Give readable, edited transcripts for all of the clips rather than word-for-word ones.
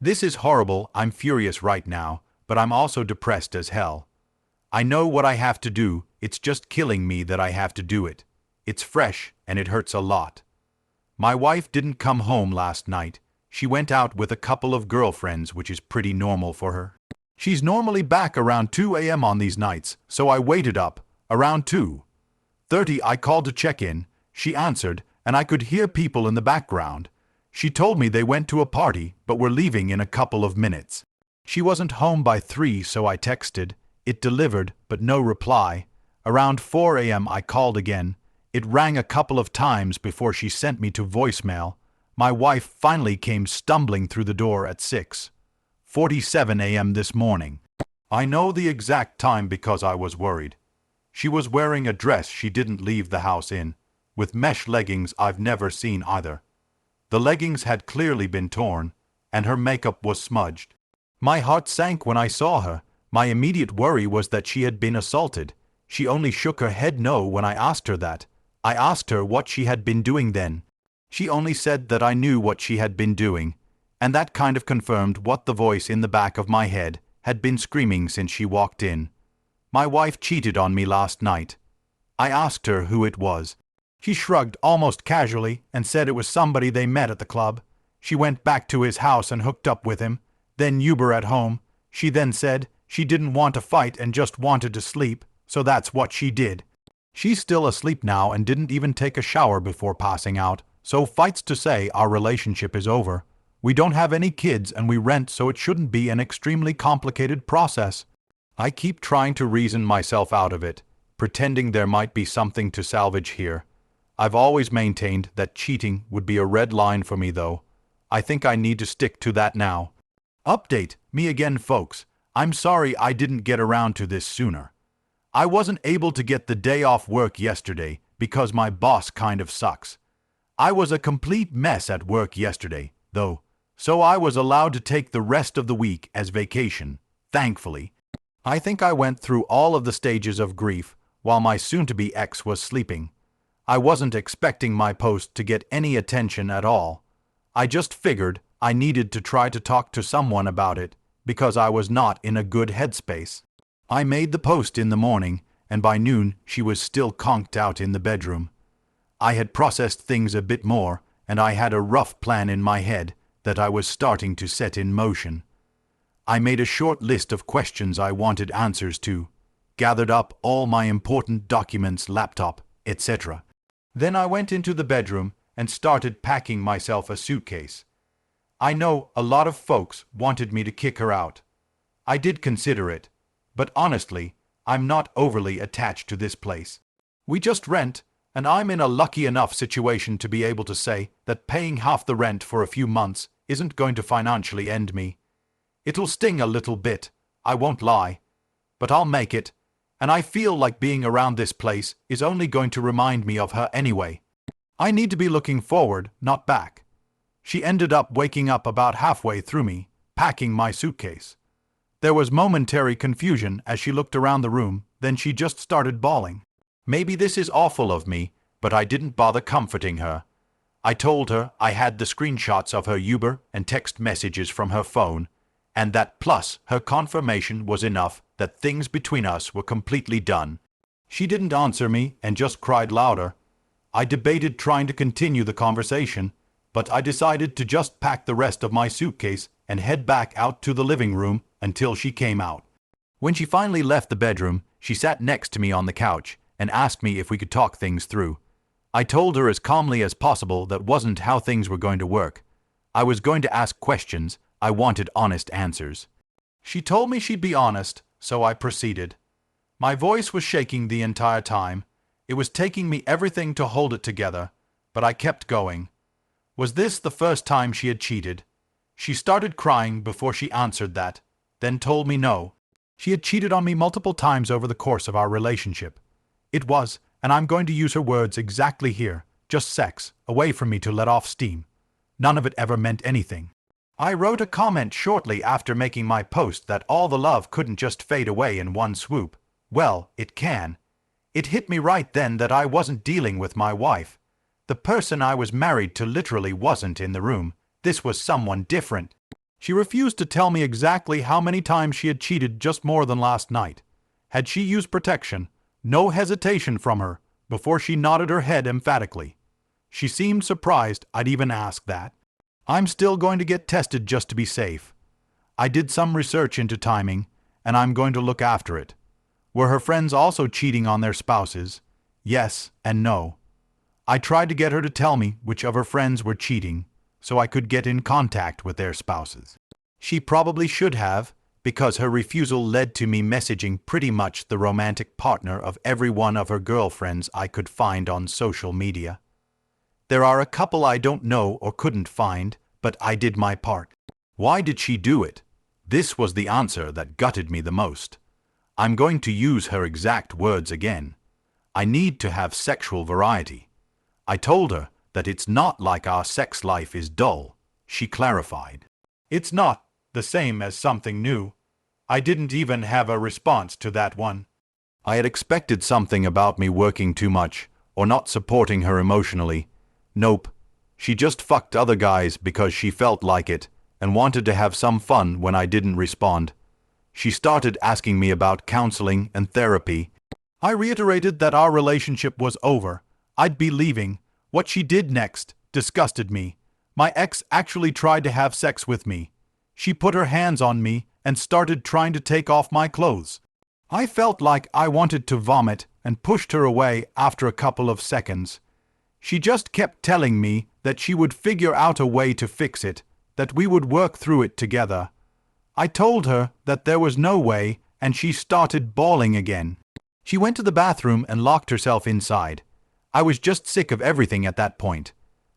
This is horrible. I'm furious right now, but I'm also depressed as hell. I know what I have to do, it's just killing me that I have to do it. It's fresh, and it hurts a lot. My wife didn't come home last night. She went out with a couple of girlfriends, which is pretty normal for her. She's normally back around 2 a.m. on these nights, so I waited up. Around 2:30 I called to check in. She answered, and I could hear people in the background. She told me they went to a party, but were leaving in a couple of minutes. She wasn't home by 3, so I texted. It delivered, but no reply. Around 4 a.m. I called again. It rang a couple of times before she sent me to voicemail. My wife finally came stumbling through the door at 6:47 a.m. this morning. I know the exact time because I was worried. She was wearing a dress she didn't leave the house in, with mesh leggings I've never seen either. The leggings had clearly been torn, and her makeup was smudged. My heart sank when I saw her. My immediate worry was that she had been assaulted. She only shook her head no when I asked her that. I asked her what she had been doing then. She only said that I knew what she had been doing, and that kind of confirmed what the voice in the back of my head had been screaming since she walked in. My wife cheated on me last night. I asked her who it was. She shrugged almost casually and said it was somebody they met at the club. She went back to his house and hooked up with him, then Uber at home. She then said she didn't want to fight and just wanted to sleep, so that's what she did. She's still asleep now and didn't even take a shower before passing out, so fights to say our relationship is over. We don't have any kids and we rent, so it shouldn't be an extremely complicated process. I keep trying to reason myself out of it, pretending there might be something to salvage here. I've always maintained that cheating would be a red line for me, though. I think I need to stick to that now. Update, me again, folks. I'm sorry I didn't get around to this sooner. I wasn't able to get the day off work yesterday because my boss kind of sucks. I was a complete mess at work yesterday, though, so I was allowed to take the rest of the week as vacation, thankfully. I think I went through all of the stages of grief while my soon-to-be ex was sleeping. I wasn't expecting my post to get any attention at all. I just figured I needed to try to talk to someone about it because I was not in a good headspace. I made the post in the morning, and by noon she was still conked out in the bedroom. I had processed things a bit more, and I had a rough plan in my head that I was starting to set in motion. I made a short list of questions I wanted answers to, gathered up all my important documents, laptop, etc. Then I went into the bedroom and started packing myself a suitcase. I know a lot of folks wanted me to kick her out. I did consider it, but honestly, I'm not overly attached to this place. We just rent, and I'm in a lucky enough situation to be able to say that paying half the rent for a few months isn't going to financially end me. It'll sting a little bit, I won't lie, but I'll make it, and I feel like being around this place is only going to remind me of her anyway. I need to be looking forward, not back. She ended up waking up about halfway through me, packing my suitcase. There was momentary confusion as she looked around the room, then she just started bawling. Maybe this is awful of me, but I didn't bother comforting her. I told her I had the screenshots of her Uber and text messages from her phone, and that plus her confirmation was enough that things between us were completely done. She didn't answer me and just cried louder. I debated trying to continue the conversation, but I decided to just pack the rest of my suitcase and head back out to the living room until she came out. When she finally left the bedroom, she sat next to me on the couch and asked me if we could talk things through. I told her as calmly as possible that wasn't how things were going to work. I was going to ask questions. I wanted honest answers. She told me she'd be honest, so I proceeded. My voice was shaking the entire time. It was taking me everything to hold it together, but I kept going. Was this the first time she had cheated? She started crying before she answered that, then told me no. She had cheated on me multiple times over the course of our relationship. It was, and I'm going to use her words exactly here, just sex, a way for me to let off steam. None of it ever meant anything. I wrote a comment shortly after making my post that all the love couldn't just fade away in one swoop. Well, it can. It hit me right then that I wasn't dealing with my wife. The person I was married to literally wasn't in the room. This was someone different. She refused to tell me exactly how many times she had cheated just more than last night. Had she used protection? No hesitation from her, before she nodded her head emphatically. She seemed surprised I'd even ask that. I'm still going to get tested just to be safe. I did some research into timing, and I'm going to look after it. Were her friends also cheating on their spouses? Yes and no. I tried to get her to tell me which of her friends were cheating, so I could get in contact with their spouses. She probably should have, because her refusal led to me messaging pretty much the romantic partner of every one of her girlfriends I could find on social media. There are a couple I don't know or couldn't find, but I did my part. Why did she do it? This was the answer that gutted me the most. I'm going to use her exact words again. I need to have sexual variety. I told her that it's not like our sex life is dull, she clarified. It's not the same as something new. I didn't even have a response to that one. I had expected something about me working too much, or not supporting her emotionally. Nope. She just fucked other guys because she felt like it, and wanted to have some fun when I didn't respond. She started asking me about counseling and therapy. I reiterated that our relationship was over. I'd be leaving. What she did next disgusted me. My ex actually tried to have sex with me. She put her hands on me and started trying to take off my clothes. I felt like I wanted to vomit and pushed her away after a couple of seconds. She just kept telling me that she would figure out a way to fix it, that we would work through it together. I told her that there was no way, and she started bawling again. She went to the bathroom and locked herself inside. I was just sick of everything at that point.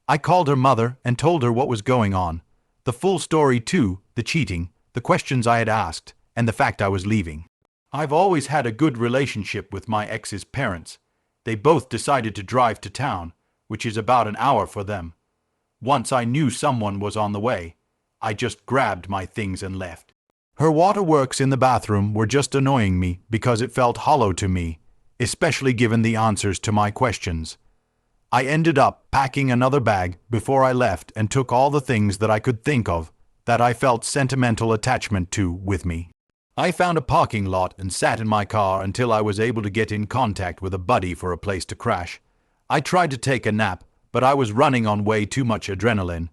I called her mother and told her what was going on. The full story too, the cheating, the questions I had asked, and the fact I was leaving. I've always had a good relationship with my ex's parents. They both decided to drive to town, which is about an hour for them. Once I knew someone was on the way, I just grabbed my things and left. Her waterworks in the bathroom were just annoying me because it felt hollow to me, especially given the answers to my questions. I ended up packing another bag before I left and took all the things that I could think of that I felt sentimental attachment to with me. I found a parking lot and sat in my car until I was able to get in contact with a buddy for a place to crash. I tried to take a nap, but I was running on way too much adrenaline.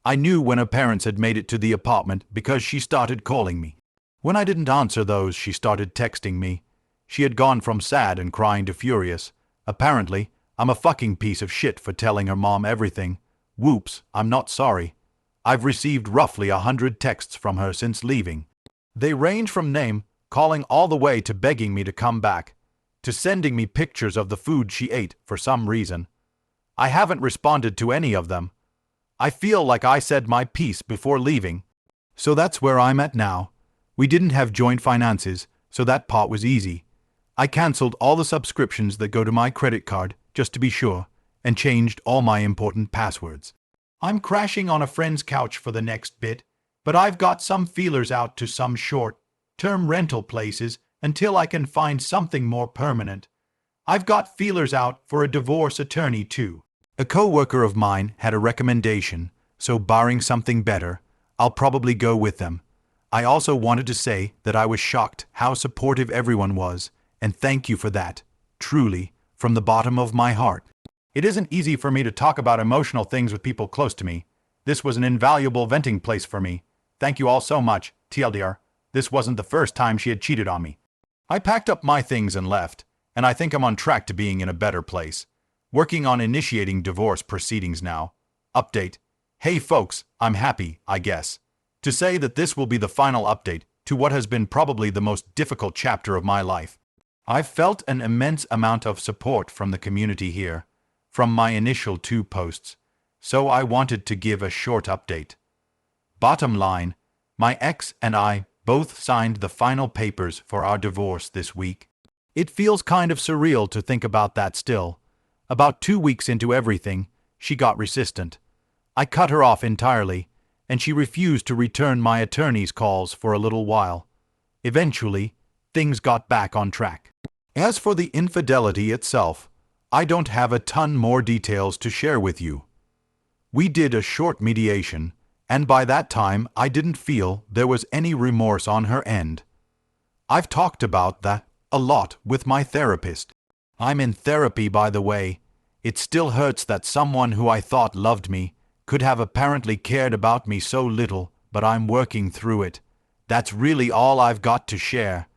I knew when her parents had made it to the apartment because she started calling me. When I didn't answer those, she started texting me. She had gone from sad and crying to furious. Apparently, I'm a fucking piece of shit for telling her mom everything. Whoops, I'm not sorry. I've received roughly 100 texts from her since leaving. They range from name calling all the way to begging me to come back, to sending me pictures of the food she ate for some reason. I haven't responded to any of them. I feel like I said my piece before leaving. So that's where I'm at now. We didn't have joint finances, so that part was easy. I canceled all the subscriptions that go to my credit card, just to be sure, and changed all my important passwords. I'm crashing on a friend's couch for the next bit, but I've got some feelers out to some short-term rental places until I can find something more permanent. I've got feelers out for a divorce attorney too. A co-worker of mine had a recommendation, so barring something better, I'll probably go with them. I also wanted to say that I was shocked how supportive everyone was, and thank you for that, truly, from the bottom of my heart. It isn't easy for me to talk about emotional things with people close to me. This was an invaluable venting place for me. Thank you all so much, TLDR. This wasn't the first time she had cheated on me. I packed up my things and left, and I think I'm on track to being in a better place. Working on initiating divorce proceedings now. Update. Hey folks, I'm happy, I guess, to say that this will be the final update to what has been probably the most difficult chapter of my life. I've felt an immense amount of support from the community here, from my initial 2 posts, so I wanted to give a short update. Bottom line, my ex and I both signed the final papers for our divorce this week. It feels kind of surreal to think about that still. About 2 weeks into everything, she got resistant. I cut her off entirely, and she refused to return my attorney's calls for a little while. Eventually, things got back on track. As for the infidelity itself, I don't have a ton more details to share with you. We did a short mediation, And by that time, I didn't feel there was any remorse on her end. I've talked about that a lot with my therapist. I'm in therapy, by the way. It still hurts that someone who I thought loved me could have apparently cared about me so little, but I'm working through it. That's really all I've got to share.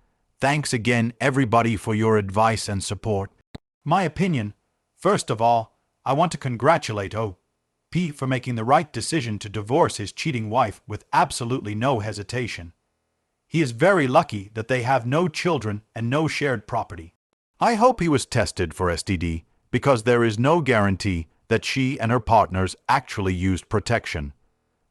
Thanks again, everybody, for your advice and support. My opinion. First of all, I want to congratulate O.P. for making the right decision to divorce his cheating wife with absolutely no hesitation. He is very lucky that they have no children and no shared property. I hope he was tested for STD, because there is no guarantee that she and her partners actually used protection.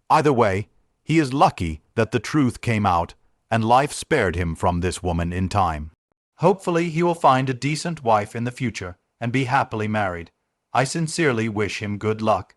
Either way, he is lucky that the truth came out and life spared him from this woman in time. Hopefully he will find a decent wife in the future and be happily married. I sincerely wish him good luck.